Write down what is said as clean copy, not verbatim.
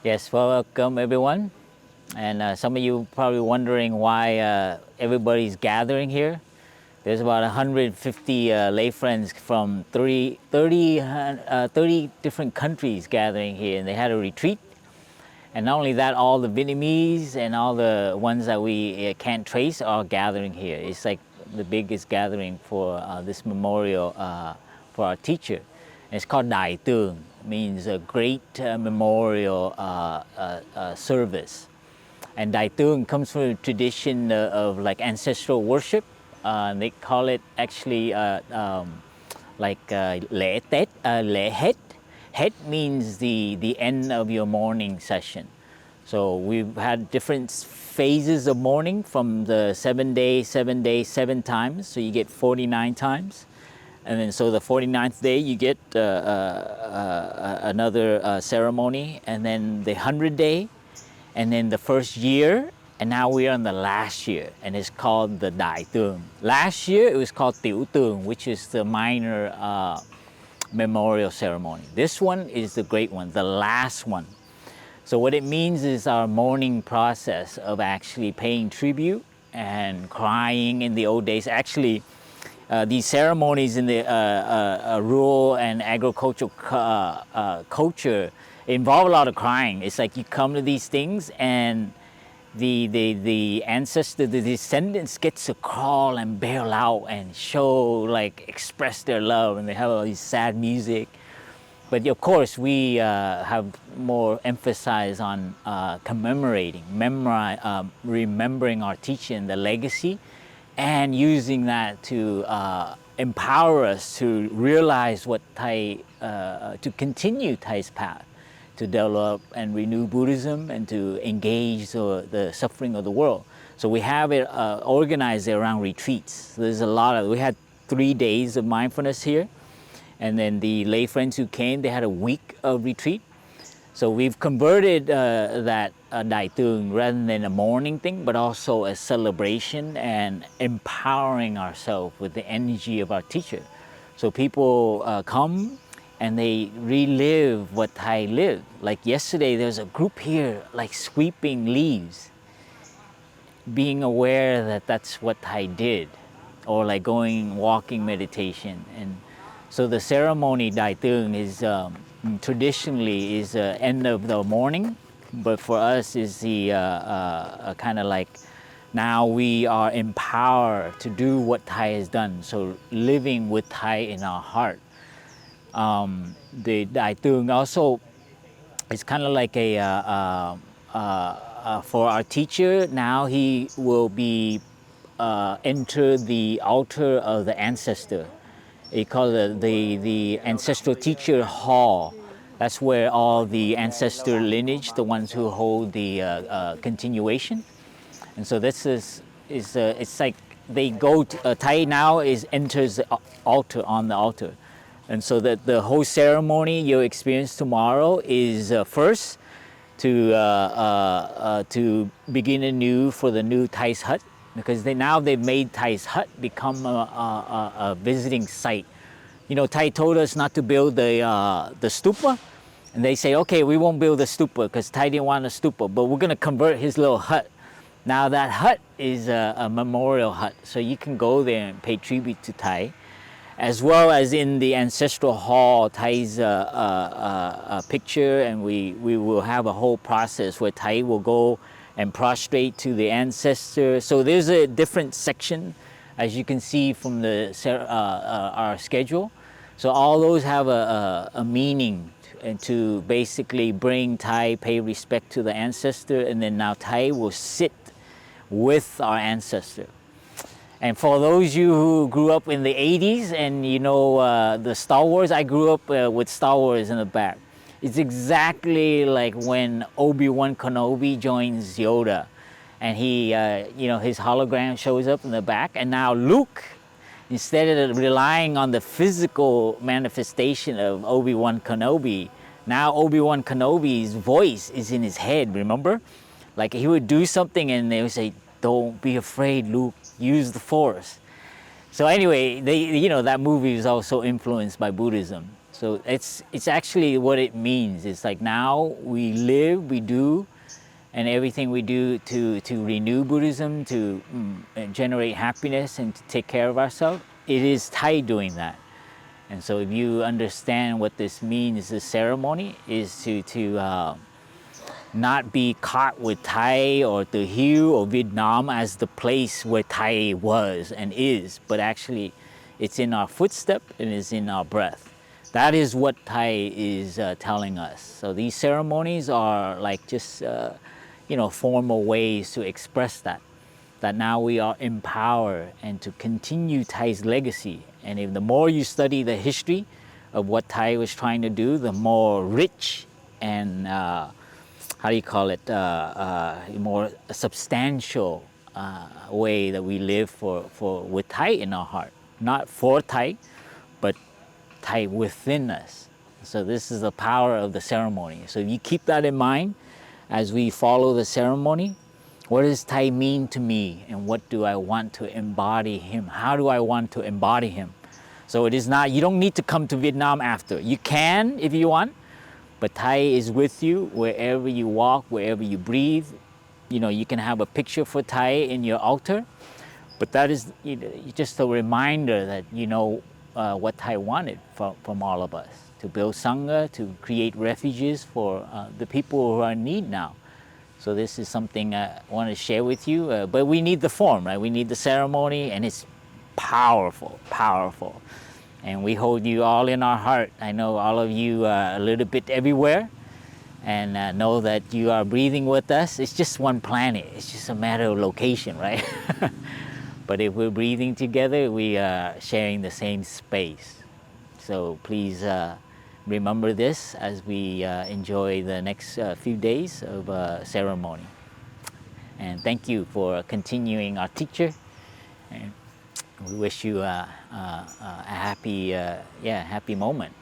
Yes, welcome everyone. And some of you probably wondering why everybody's gathering here. There's about 150 lay friends from 30 different countries gathering here, and they had a retreat. And not only that, all the Vietnamese and all the ones that we can't trace are gathering here. It's like the biggest gathering for this memorial for our teacher. And it's called Đại Tường, means a great memorial service. And Đại Tường comes from a tradition of like ancestral worship. They call it actually lễ Tết, lễ Hết. Het means the end of your morning session. So we've had different phases of mourning from the 7 days, 7 times. So you get 49 times. And then so the 49th day you get another ceremony. And then the 100th day. And then the first year. And now we are in the last year. And it's called the Đại Tường. Last year it was called Tiểu Tường, which is the minor memorial ceremony. This one is the great one, the last one. So what it means is our mourning process of actually paying tribute and crying in the old days. Actually, these ceremonies in the rural and agricultural culture involve a lot of crying. It's like you come to these things and the ancestor, the descendants gets to crawl and bail out and show, like express their love, and they have all these sad music. But of course we have more emphasis on commemorating, remembering our teaching, the legacy, and using that to empower us to realize what Thai, to continue Thai's path, to develop and renew Buddhism and to engage the suffering of the world. So we have it organized around retreats. So there's a lot of, we had 3 days of mindfulness here. And then the lay friends who came, they had a week of retreat. So we've converted that Đại Tường rather than a mourning thing, but also a celebration and empowering ourselves with the energy of our teacher. So people come and they relive what Thai lived. Like yesterday, there's a group here like sweeping leaves, being aware that that's what Thai did, or like going walking meditation. And so the ceremony Đại Tường is traditionally is end of the morning, but for us is the kind of like now we are empowered to do what Thai has done. So living with Thai in our heart. The Đại Tường also is kind of like a for our teacher. Now he will be enter the altar of the ancestor. They call it the ancestral teacher hall. That's where all the ancestor lineage, the ones who hold the continuation. And so this is it's like they go to, Thai now enters the altar, on the altar. And so that the whole ceremony you'll experience tomorrow is first to begin anew for the new Thai's hut, because they've made Thai's hut become a visiting site. You know, Thai told us not to build the stupa, and they say, okay, we won't build the stupa because Thai didn't want a stupa, but we're going to convert his little hut. Now that hut is a memorial hut, so you can go there and pay tribute to Thai, as well as in the ancestral hall, Thai's picture, and we will have a whole process where Thai will go and prostrate to the ancestor. So there's a different section, as you can see from the our schedule. So all those have a meaning, and to basically bring Thai, pay respect to the ancestor, and then now Thai will sit with our ancestor. And for those of you who grew up in the 80s and you know the Star Wars, I grew up with Star Wars in the back. It's exactly like when Obi-Wan Kenobi joins Yoda, and he, his hologram shows up in the back. And now Luke, instead of relying on the physical manifestation of Obi-Wan Kenobi, now Obi-Wan Kenobi's voice is in his head, remember? Like he would do something and they would say, don't be afraid, Luke, use the Force. So anyway, that movie is also influenced by Buddhism. So it's actually what it means. It's like now we live, we do, and everything we do to renew Buddhism, to generate happiness and to take care of ourselves, it is Thai doing that. And so if you understand what this means, the ceremony is to not be caught with Thai or Từ Hiếu or Vietnam as the place where Thai was and is, but actually it's in our footstep and it's in our breath. That is what Thai is telling us. So these ceremonies are like just formal ways to express that now we are empowered and to continue Thai's legacy. And if the more you study the history of what Thai was trying to do, the more rich and more substantial way that we live with Thai in our heart. Not for Thai, but Thai within us. So this is the power of the ceremony. So if you keep that in mind as we follow the ceremony, what does Thai mean to me, and what do I want to embody him? How do I want to embody him? So it is not, you don't need to come to Vietnam after. You can if you want, but Thai is with you wherever you walk, wherever you breathe. You can have a picture for Thai in your altar, but that is just a reminder that what Thai wanted from all of us, to build Sangha, to create refuges for the people who are in need now. So this is something I want to share with you, but we need the form, right? We need the ceremony, and it's powerful, powerful. And we hold you all in our heart. I know all of you are a little bit everywhere, and know that you are breathing with us. It's just one planet. It's just a matter of location, right? But if we're breathing together, we are sharing the same space. So please remember this as we enjoy the next few days of ceremony. And thank you for continuing our teacher. And we wish you a happy moment.